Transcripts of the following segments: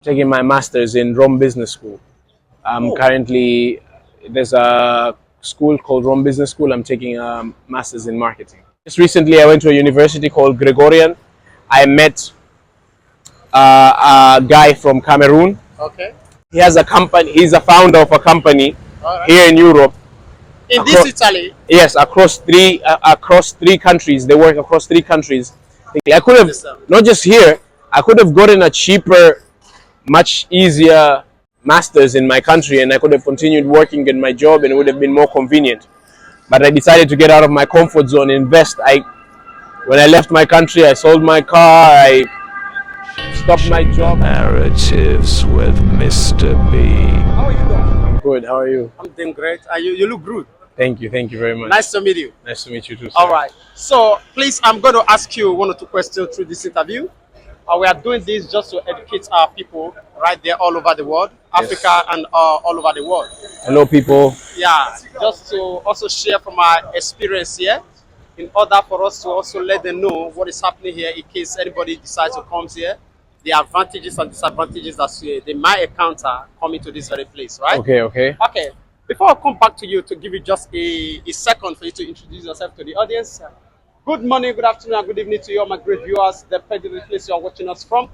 Taking my master's in Rome Business School. I'm currently, there's a school called Rome Business School. I'm taking a master's in marketing. Just recently, I went to a university called Gregorian. I met a guy from Cameroon. Okay. He has a company. He's a founder of a company here in Europe. In this Italy? Yes, across three countries. They work across 3 countries. I could have, not just here, I could have gotten a cheaper, much easier masters in my country, and I could have continued working in my job, and it would have been more convenient. But I decided to get out of my comfort zone, invest. When I left my country, I sold my car, I stopped my job. Narratives with Mr. B. How are you doing? I'm good. How are you? I'm doing great. You look good. Thank you very much. Nice to meet you. Nice to meet you too, sir. All right. So please, I'm going to ask you 1 or 2 questions through this interview. We are doing this just to educate our people right there all over the world, Africa and all over the world. Hello, people. Yeah, just to also share from our experience here, in order for us to also let them know what is happening here in case anybody decides to come here, the advantages and disadvantages that they might encounter coming to this very place, right? Okay. Okay. Before I come back to you to give you just a second for you to introduce yourself to the audience. Good morning, good afternoon, and good evening to you, all my great viewers, depending on the place you are watching us from.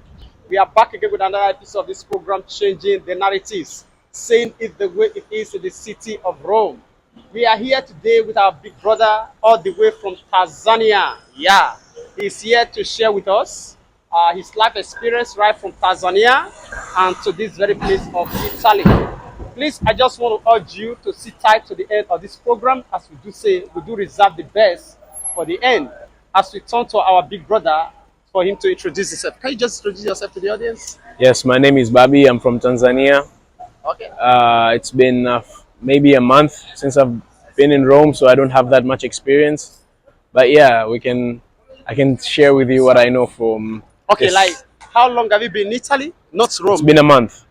We are back again with another episode of this program, Changing the Narratives, saying it the way it is in the city of Rome. We are here today with our big brother, all the way from Tanzania. Yeah, he's here to share with us his life experience right from Tanzania and to this very place of Italy. Please, I just want to urge you to sit tight to the end of this program. As we do say, we do reserve the best for the end. As we turn to our big brother for him to introduce himself. Can you just introduce yourself to the audience? Yes, my name is Babi. I'm from Tanzania. Okay. It's been maybe a month since I've been in Rome, so I don't have that much experience. But yeah, I can share with you what I know from. Okay, like how long have you been in Italy? Not Rome. It's been a month.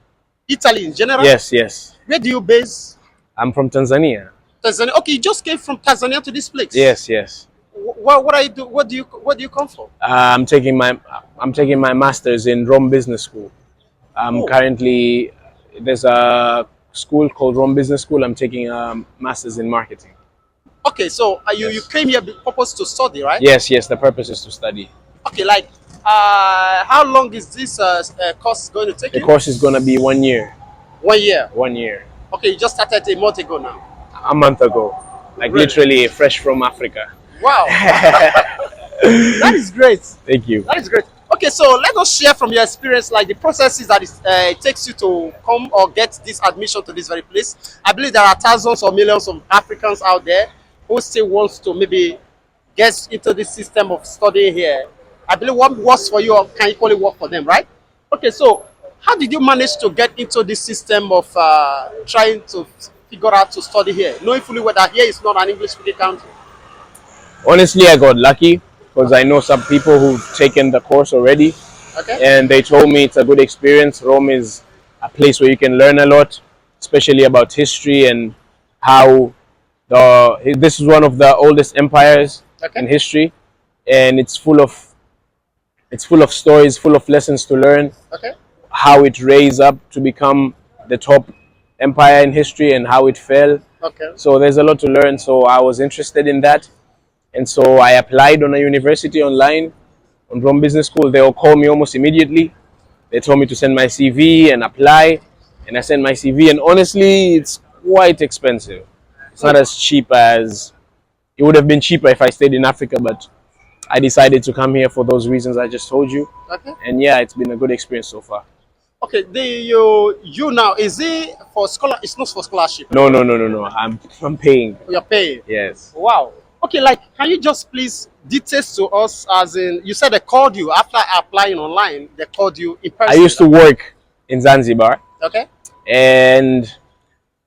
Italy in general? Yes. Where do you base? I'm from Tanzania. Tanzania. Okay, you just came from Tanzania to this place. Yes. What are you do? Where do you come from? I'm taking my master's in Rome Business School. I'm currently, there's a school called Rome Business School. I'm taking a master's in marketing. Okay, so you came here with purpose to study, right? Yes. The purpose is to study. Okay, like how long is this course going to take you? The course is going to be 1 year. 1 year. 1 year. Okay, you just started a month ago now. A month ago, like Really? literally fresh from Africa. Wow. That is great. Thank you. That is great. Okay, so let us share from your experience, like the processes that it takes you to come or get this admission to this very place. I believe there are thousands or millions of Africans out there who still wants to maybe get into this system of studying here. I believe what works for you can equally work for them, right? Okay, so how did you manage to get into this system of trying to figure out to study here, knowing fully well that here is not an English-speaking country? Honestly, I got lucky because I know some people who've taken the course already. Okay. And they told me it's a good experience. Rome is a place where you can learn a lot, especially about history and how this is one of the oldest empires in history, and it's full of stories, full of lessons to learn. Okay. How it raised up to become the top empire in history and how it fell. Okay. So there's a lot to learn. So I was interested in that. And so I applied on a university online, on Rome Business School. They all called me almost immediately. They told me to send my CV and apply. And I sent my CV. And honestly, it's quite expensive. It's not as cheap as... It would have been cheaper if I stayed in Africa, but I decided to come here for those reasons I just told you. Okay. And yeah, it's been a good experience so far. Okay, you now, is it for scholar? It's not for scholarship. No. I'm paying. You're paying. Yes. Wow. Okay, like, can you just please details to us, as in, you said they called you after applying online, they called you in person. I used to work in Zanzibar. Okay. And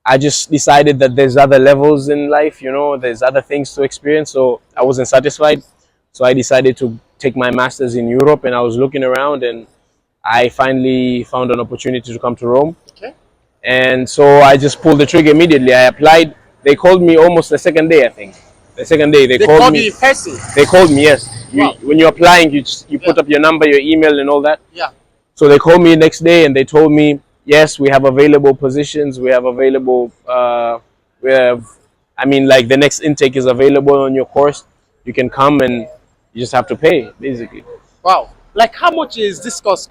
I just decided that there's other levels in life, there's other things to experience. So I wasn't satisfied. So I decided to take my master's in Europe, and I was looking around and I finally found an opportunity to come to Rome. Okay. And so I just pulled the trigger immediately. I applied. They called me almost the second day, I think. The second day they called me. You in person? They called me, yes. Wow. When you're applying, you put up your number, your email and all that. Yeah. So they called me next day and they told me, yes, we have available positions. We have available. We have. I mean, like the next intake is available on your course. You can come and you just have to pay, basically. Wow. Like how much is this course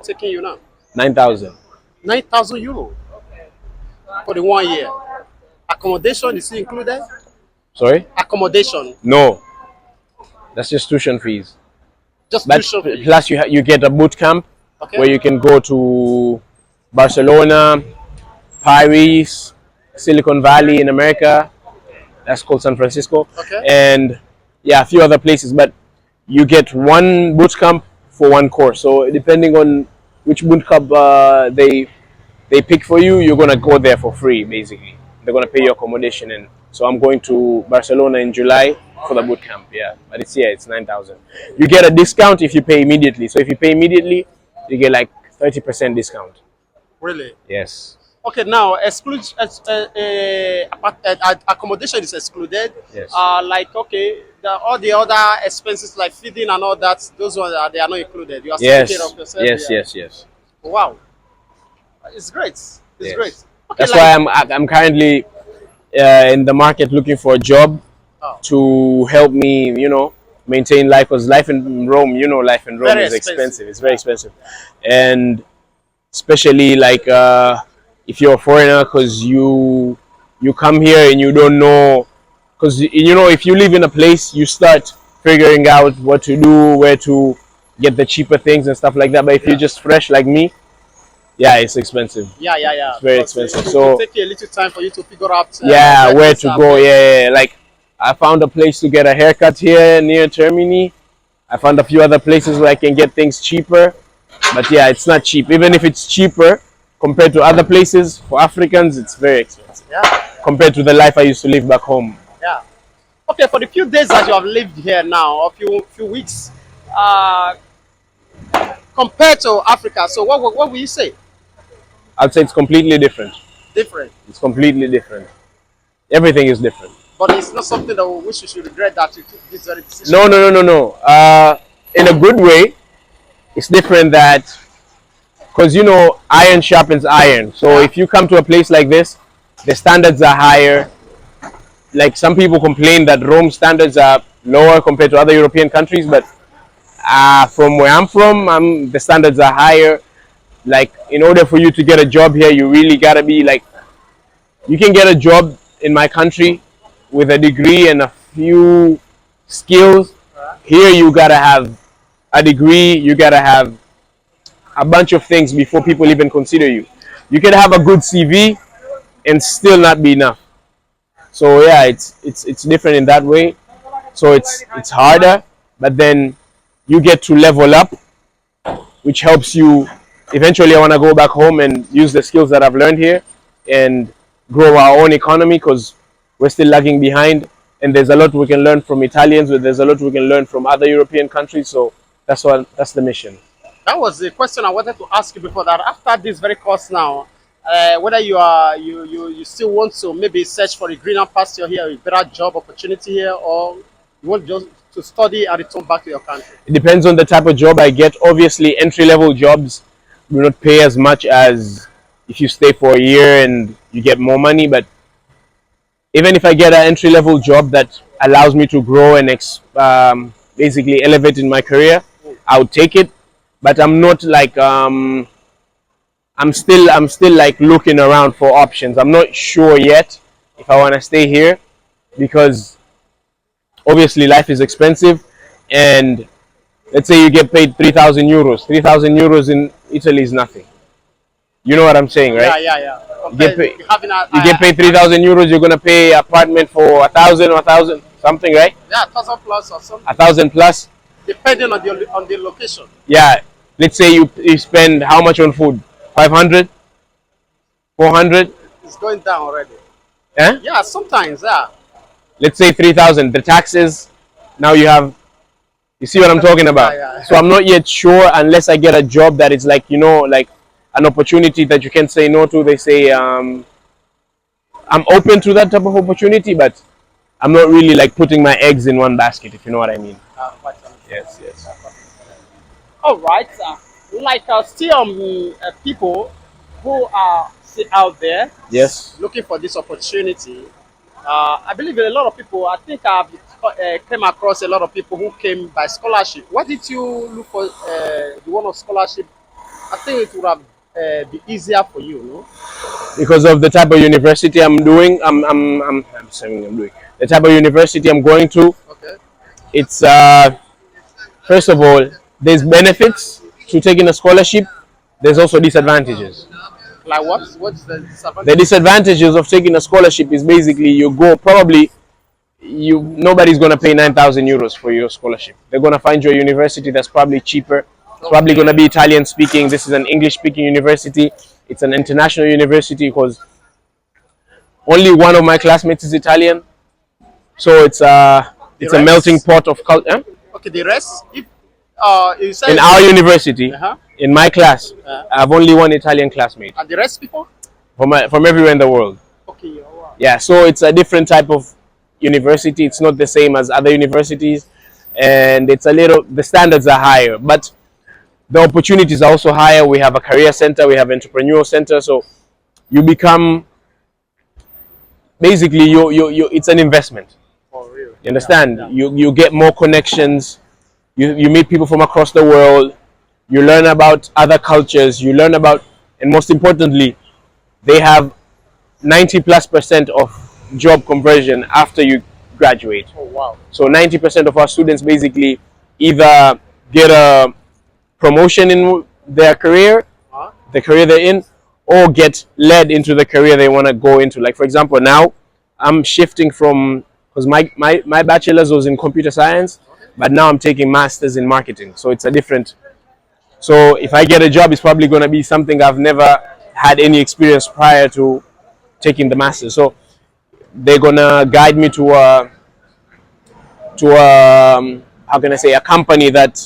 taking you now? 9,000. 9,000 euro for the 1 year. Accommodation is included? Sorry? Accommodation, No, that's just tuition fees. just But tuition fee. plus you get a boot camp Okay. where you can go to Barcelona, Paris, Silicon Valley in America. That's called San Francisco. Okay. And yeah, a few other places. But you get one boot camp for one course. So depending on which boot camp they pick for you, you're gonna go there for free. Basically, they're gonna pay your accommodation. And so I'm going to Barcelona in July for the boot camp. Yeah, but it's 9,000. You get a discount if you pay immediately. So if you pay immediately, you get like 30% discount. Really? Yes. Okay, now accommodation is excluded. Yes. Like okay, all the other expenses like feeding and all that, those ones they are not included. You are still Yes. taking care of yourself. Yes. Yeah. Yes. Yes. Wow, it's great. It's Yes. great. Okay, That's like, why I'm currently in the market looking for a job Oh. to help me, maintain life. Because life in Rome, life in Rome Very is expensive. expensive. It's very expensive, and especially like if you're a foreigner, because you come here and you don't know, because if you live in a place, you start figuring out what to do, where to get the cheaper things and stuff like that. But if you're just fresh like me, yeah, it's expensive. yeah. It's very Because expensive. It So will take you a little time for you to figure out. yeah, where things to are go. best. Yeah. Like I found a place to get a haircut here near Termini. I found a few other places where I can get things cheaper. But yeah, it's not cheap. Even if it's cheaper compared to other places, for Africans, it's very expensive Yeah. compared to the life I used to live back home. Yeah. Okay, for the few days that you have lived here now, or few weeks, compared to Africa, so what will you say? I'd say it's completely different. Different, It's completely different. Everything is different. but it's not something that we wish you should regret that you took this very decision. No. In a good way, it's different that because iron sharpens iron. So if you come to a place like this, the standards are higher. Like some people complain that Rome standards are lower compared to other European countries, but from where I'm from, the standards are higher. Like in order for you to get a job here, you really gotta be like, you can get a job in my country with a degree and a few skills. Here you gotta have a degree, you gotta have a bunch of things before people even consider you. You can have a good CV and still not be enough. So yeah, it's different in that way. So it's harder, but then you get to level up, which helps you. Eventually, I want to go back home and use the skills that I've learned here and grow our own economy because we're still lagging behind. And there's a lot we can learn from Italians, but there's a lot we can learn from other European countries. So that's the mission. That was the question I wanted to ask you before that. After this very course now, whether you still want to maybe search for a greener pasture here, a better job opportunity here, or you want just to study and return back to your country? It depends on the type of job I get. Obviously, entry-level jobs do not pay as much as if you stay for a year and you get more money. But even if I get an entry-level job that allows me to grow and basically elevate in my career, I would take it. But I'm not like I'm still like looking around for options. I'm not sure yet if I want to stay here because obviously life is expensive, and let's say you get paid 3,000 euros. 3,000 euros in Italy is nothing. You know what I'm saying, right? Yeah. You get paid, Having you get paid 3,000 euros. You're gonna pay apartment for 1,000 or 1,000 something, right? yeah, 1,000 plus or something, 1,000 plus. depending on the location. Yeah. Let's say you spend how much on food? 500, 400. It's going down already. Eh? Yeah, sometimes, yeah. Let's say 3,000. The taxes. Now you see what I'm talking about. Yeah. So I'm not yet sure unless I get a job that is like like an opportunity that you can say no to. They say I'm open to that type of opportunity, but I'm not really like putting my eggs in one basket, if you know what I mean. Quite Yes. all right. like still people who are still out there Yes. looking for this opportunity. I believe a lot of people. I think I've came across a lot of people who came by scholarship. Why did you look for the one of scholarship? I think it would have be easier for you, no? Because of the type of university I'm doing, I'm saying I'm doing the type of university I'm going to. Okay. It's first of all, there's benefits to taking a scholarship. There's also disadvantages. Like what? What's the disadvantage? The disadvantages of taking a scholarship is basically you go probably you nobody's gonna pay 9,000 euros for your scholarship. They're gonna find you a university that's probably cheaper. It's probably gonna be Italian speaking. This is an English speaking university. It's an international university because only one of my classmates is Italian. So it's a rest? melting pot of culture. Okay, the rest. If you say In our university, Uh-huh. in my class, I have only one Italian classmate and the rest people. from everywhere in the world. Okay. Oh, wow. Yeah, so it's a different type of university. It's not the same as other universities, and it's a little the standards are higher, but the opportunities are also higher. We have a career center, we have entrepreneurial center, so you become basically you it's an investment. For real. You understand? You get more connections. You meet people from across the world. You learn about other cultures. You learn about, and most importantly, they have 90+% of job conversion after you graduate. Oh wow. So 90% of our students basically either get a promotion in their career, Huh? the career they're in, or get led into the career they want to go into. Like for example, now I'm shifting from because my bachelor's was in computer science, but now I'm taking masters in marketing. So it's a different. So if I get a job, it's probably going to be something I've never had any experience prior to taking the masters. So they're gonna guide me to how can I say, a company that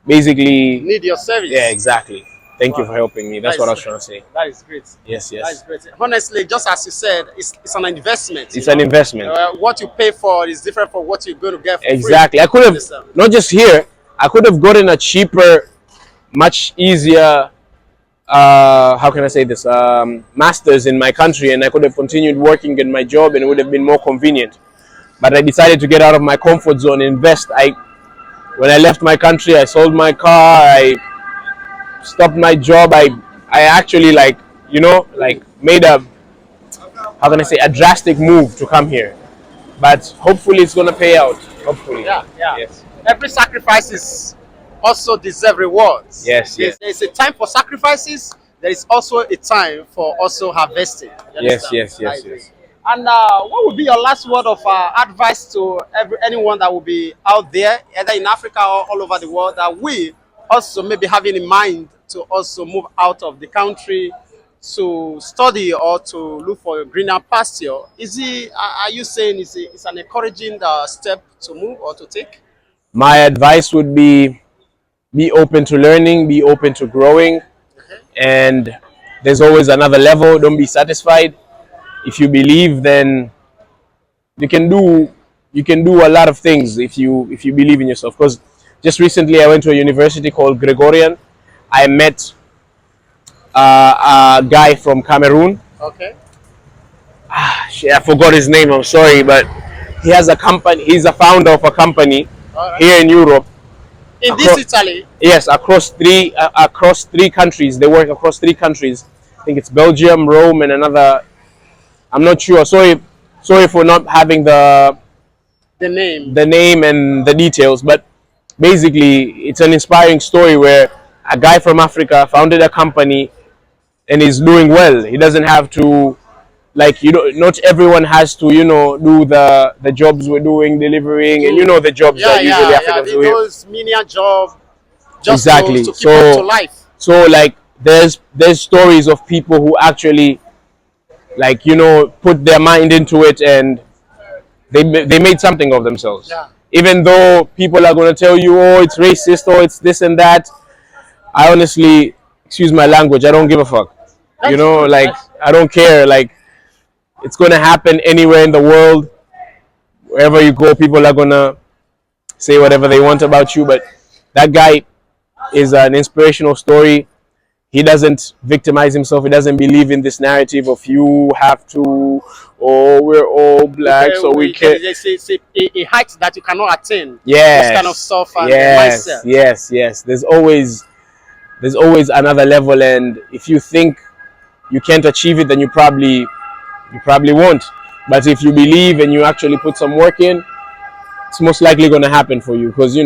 basically, Need your service. yeah, exactly. Thank you for helping me. That's That what I is was trying to say. That is great. Yes, That is yes. great. Honestly, just as you said, it's an investment. It's an investment. What you pay for is different from what you're going to get for Exactly. free. I could have Yes, sir. not just here. I could have gotten a cheaper, much easier. How can I say this? Masters in my country, and I could have continued working in my job, and it would have been more convenient. But I decided to get out of my comfort zone, invest. When I left my country, I sold my car. I stopped my job. I actually made a, how can I say, a drastic move to come here. But hopefully it's gonna pay out. Hopefully. Yeah. Yes. Every sacrifice is also deserve rewards. Yes, yes. There's a time for sacrifices. There is also a time for also harvesting. You Yes, understand? yes, yes, That is yes. it. And what would be your last word of advice to anyone that will be out there, either in Africa or all over the world, that we also maybe having in mind to also move out of the country to study or to look for a greener pasture? Are you saying it's an encouraging step to move or to take? My advice would be open to learning, be open to growing, and there's always another level. Don't be satisfied. If you believe, then you can do a lot of things if you believe in yourself. Because just recently I went to a university called Gregorian. I met a guy from Cameroon. Okay. Shit, I forgot his name. I'm sorry, but he has a company. He's a founder of a company All right. here in Europe. In Across- this Italy, Yes, across three countries. They work across 3 countries. I think it's Belgium, Rome, and another. I'm not sure. Sorry for not having the name. the name and the details, but basically it's an inspiring story where a guy from Africa founded a company and is doing well. He doesn't have to, not everyone has to, do the jobs we're doing, delivering, and the jobs that usually Africans do here. Those menial job, just Exactly. to keep up to life. So there's stories of people who actually put their mind into it, and they made something of themselves. Yeah. Even though people are going to tell you, oh, it's racist, or it's this and that, I honestly, excuse my language, I don't give a fuck. That's good. I don't care. It's going to happen anywhere in the world. Wherever you go, people are going to say whatever they want about you. But that guy, is an inspirational story. He doesn't victimize himself. He doesn't believe in this narrative of you have to, oh, we're all black, so we can't. It's a height that you cannot attain. Yes. This kind of stuff and Yes, mindset. yes. There's always another level, and if you think you can't achieve it, then you probably won't. But if you believe and you actually put some work in, it's most likely going to happen for you, because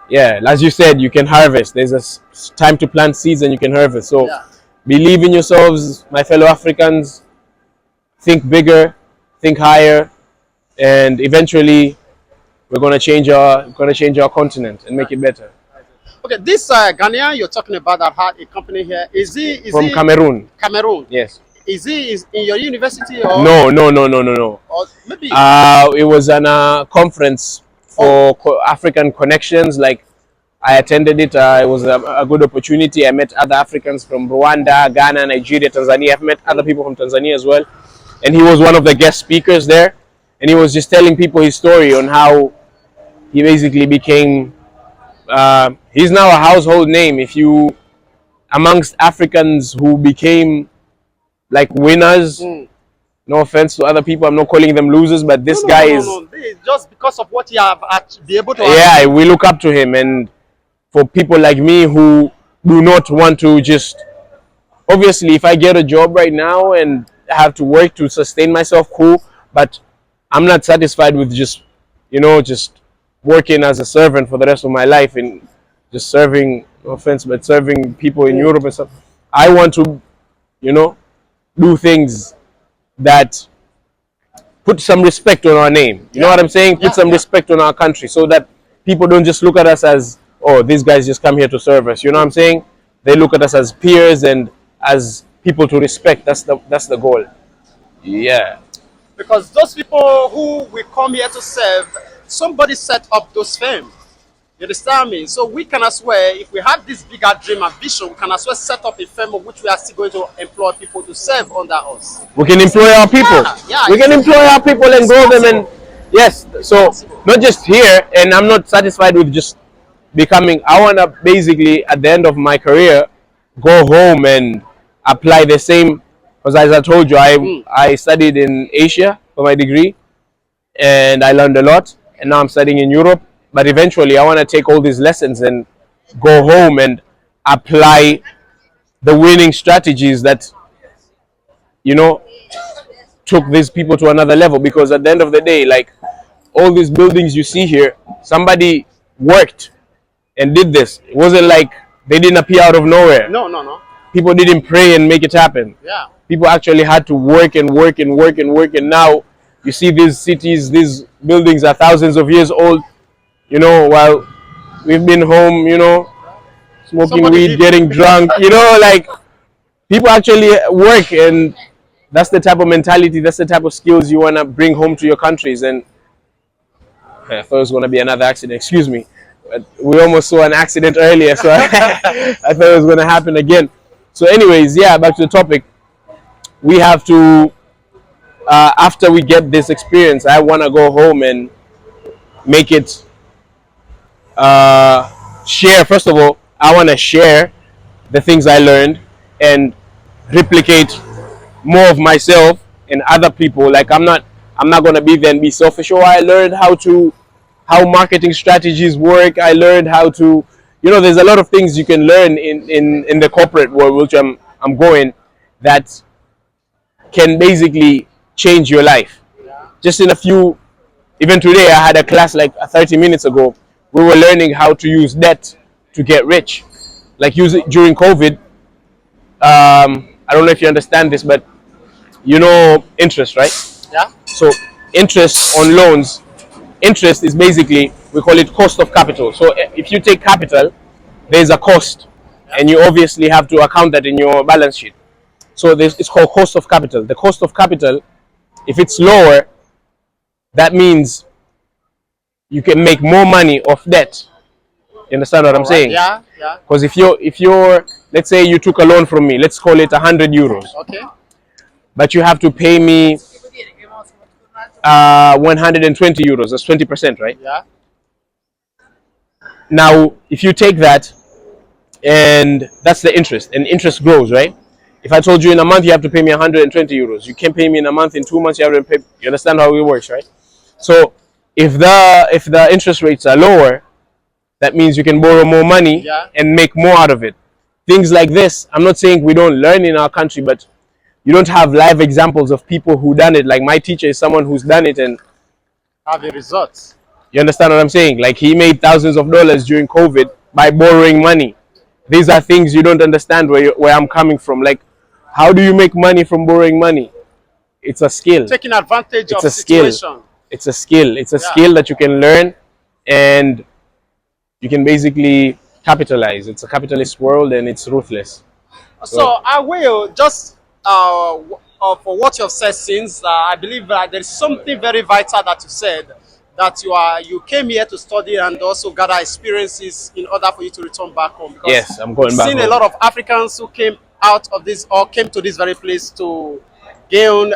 yeah, as you said, you can harvest. There's a time to plant seeds and you can harvest. So Yeah. believe in yourselves, my fellow Africans. Think bigger, think higher, and eventually we're going to change our continent and make it better. Okay, this Ghanaian you're talking about that had a company here, is From he Cameroon. Cameroon? Yes. Is he in your university or No. or maybe It was an conference for African connections. Like, I attended it. It was a good opportunity. I met other Africans from Rwanda, Ghana, Nigeria, Tanzania. I've met other people from Tanzania as well. And he was one of the guest speakers there. And he was just telling people his story on how he basically became, he's now a household name. If you, amongst Africans who became like winners, no offense to other people, I'm not calling them losers, but this guy is, This is just because of what you have be able to yeah, we look up to him. And for people like me who do not want to just, obviously if I get a job right now and have to work to sustain myself, cool, but I'm not satisfied with just working as a servant for the rest of my life and just serving, no offense, but serving people in Europe and stuff. I want to do things that put some respect on our name. You know what I'm saying? Put some respect on our country, so that people don't just look at us as, oh, these guys just come here to serve us. You know what I'm saying? They look at us as peers and as people to respect. That's the goal. Yeah. because those people who will come here to serve, somebody set up those firms. You understand me? So we can as well, if we have this bigger dream and vision, we can as well set up a firm of which we are still going to employ people to serve under us. We can employ our people. We can employ our people and grow them. And yes, so not just here. And I'm not satisfied with just becoming. I want to basically, at the end of my career, go home and apply the same. Because as I told you, I studied in Asia for my degree, and I learned a lot. And now I'm studying in Europe. But eventually, I want to take all these lessons and go home and apply the winning strategies that, took these people to another level. Because at the end of the day, like, all these buildings you see here, somebody worked and did this. It wasn't like they didn't appear out of nowhere. No. People didn't pray and make it happen. Yeah. People actually had to work and work and work and work. And now you see these cities, these buildings are thousands of years old. While we've been home, smoking weed, getting drunk, like, people actually work, and that's the type of mentality, that's the type of skills you want to bring home to your countries. And I thought it was going to be another accident, excuse me, but we almost saw an accident earlier, so I thought it was going to happen again. So anyways, yeah, back to the topic. We have to, after we get this experience, I want to go home and make it, share. First of all, I want to share the things I learned and replicate more of myself in other people. Like, I'm not going to be there and be selfish. I learned how marketing strategies work. I learned how to, there's a lot of things you can learn in the corporate world, which I'm going, that can basically change your life. Just in a few, even today I had a class like 30 minutes ago. We were learning how to use debt to get rich. Like, during COVID, I don't know if you understand this, but interest, right? Yeah. So interest on loans, interest is basically, we call it cost of capital. So if you take capital, there's a cost, and you obviously have to account that in your balance sheet. So it's called cost of capital. The cost of capital, if it's lower, that means you can make more money off debt. You understand what I'm saying? Yeah. Because if you're, let's say you took a loan from me, let's call it 100 euros. Okay. But you have to pay me 120 euros. That's 20%, right? Yeah. Now, if you take that and that's the interest, and interest grows, right? If I told you in a month you have to pay me 120 euros, you can pay me in a month. In 2 months you have to pay. You understand how it works, right? So if the interest rates are lower, that means you can borrow more money and make more out of it. Things like this, I'm not saying we don't learn in our country, but you don't have live examples of people who done it. Like my teacher is someone who's done it and have the results. You understand what I'm saying? Like he made thousands of dollars during COVID by borrowing money. These are things you don't understand where I'm coming from. Like, how do you make money from borrowing money? It's a skill. Taking advantage It's of a skill. situation. It's a skill. It's a skill that you can learn, and you can basically capitalize. It's a capitalist world, and it's ruthless. So I will just for what you have said since I believe there is something very vital that you said, that you came here to study and also gather experiences in order for you to return back home. Because Yes, I'm going back seen home. a lot of Africans who came out of this or came to this very place to gain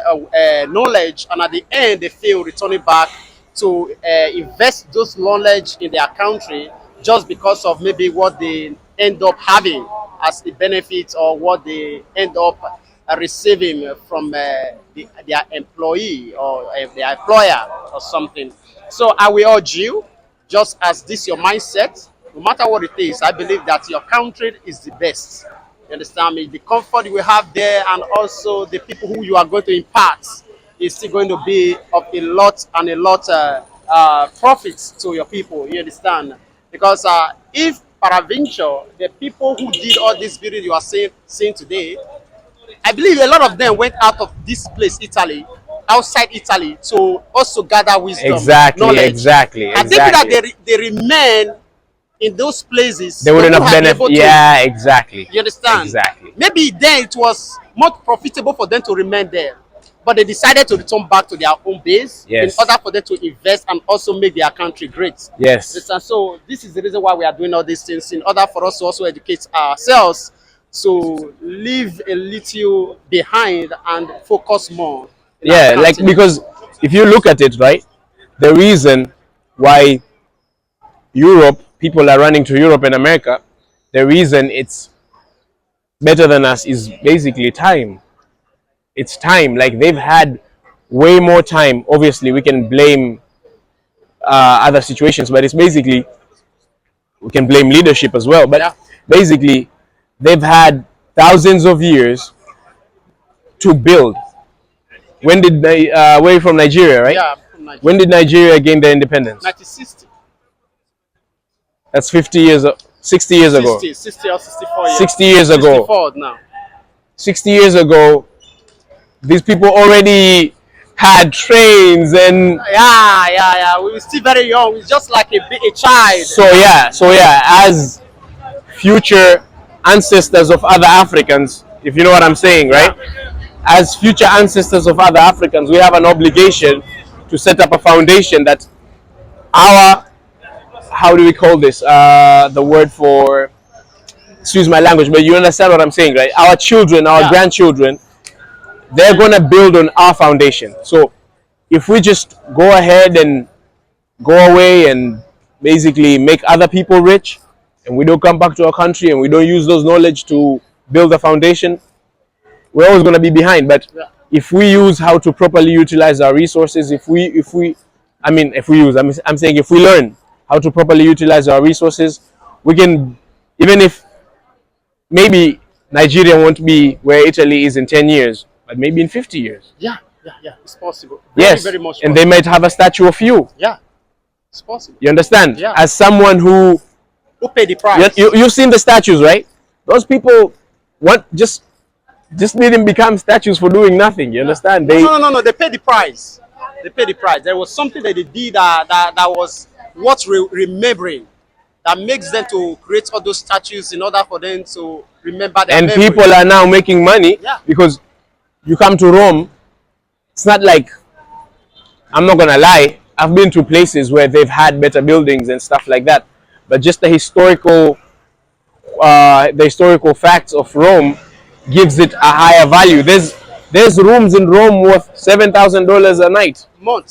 knowledge, and at the end they feel returning back to invest those knowledge in their country just because of maybe what they end up having as the benefit, or what they end up receiving from their employee or their employer or something. So I will urge you, just as this your mindset, no matter what it is, I believe that your country is the best. You understand me? The comfort you will have there, and also the people who you are going to impart, is still going to be of a lot profits to your people. You understand? Because if paraventure, the people who did all this video you are seeing today, I believe a lot of them went out of this place, Italy, outside Italy, to also gather wisdom, knowledge. Exactly. I think that they remain in those places. They wouldn't have benefited. Yeah, exactly. You understand? Exactly. Maybe then it was more profitable for them to remain there, but they decided to return back to their own base in order for them to invest and also make their country great. Yes. And so this is the reason why we are doing all these things, in order for us to also educate ourselves, to leave a little behind and focus more. Yeah, like, because if you look at it, right, the reason why people are running to Europe and America, the reason it's better than us is basically time. It's time. Like, they've had way more time. Obviously, we can blame other situations, but it's basically, we can blame leadership as well. But basically, they've had thousands of years to build. When did they, where from Nigeria, right? Yeah, from Nigeria. When did Nigeria gain their independence? 1960. That's 60 years ago. 60 or 64 years. 60 years ago. 64 now. 60 years ago, these people already had trains and... Yeah. We were still very young. We were just like a child. So yeah, as future ancestors of other Africans, if you know what I'm saying, right? As future ancestors of other Africans, we have an obligation to set up a foundation that our, how do we call this? The word for, excuse my language, but you understand what I'm saying, right? Our children, our grandchildren, they're going to build on our foundation. So if we just go ahead and go away and basically make other people rich, and we don't come back to our country and we don't use those knowledge to build a foundation, we're always going to be behind. But if we use how to properly utilize our resources, I'm saying if we learn how to properly utilize our resources, we can, even if maybe Nigeria won't be where Italy is in 10 years, but maybe in 50 years. Yeah, it's possible. Very much possible. And they might have a statue of you. Yeah, it's possible. You understand? Yeah. As someone who paid the price. You've seen the statues, right? Those people just didn't become statues for doing nothing. You understand? No. They paid the price. They paid the price. There was something that they did that was worth remembering, that makes them to create all those statues in order for them to remember their memory. People are now making money because you come to Rome. It's not like, I'm not gonna lie, I've been to places where they've had better buildings and stuff like that, but just the historical facts of Rome gives it a higher value. There's rooms in Rome worth $7,000 a night. More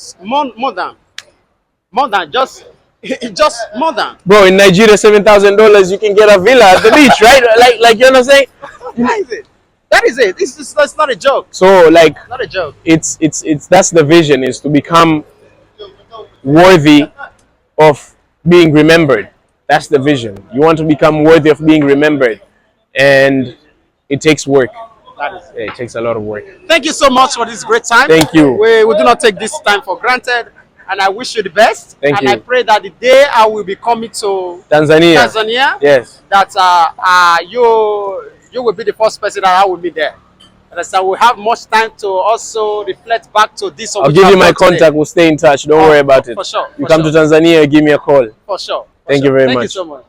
than just It's just more than. Bro, in Nigeria, $7,000 you can get a villa at the beach, right? Like you know what I'm saying? That is it. That is it. That's not a joke. So like Not a joke. it's that's the vision, is to become worthy of being remembered. That's the vision. You want to become worthy of being remembered, and it takes work. That is it. Yeah, it takes a lot of work. Thank you so much for this great time. Thank you. We do not take this time for granted, and I wish you the best. Thank and you. I pray that the day I will be coming to Tanzania. Tanzania, Yes. that you will be the first person that I will meet there. And so we'll have much time to also reflect back to this. I'll give you my contact. We'll stay in touch. Don't worry about it. For sure. You for come sure. to Tanzania, give me a call. For sure. Thank you very Thank much. you so much.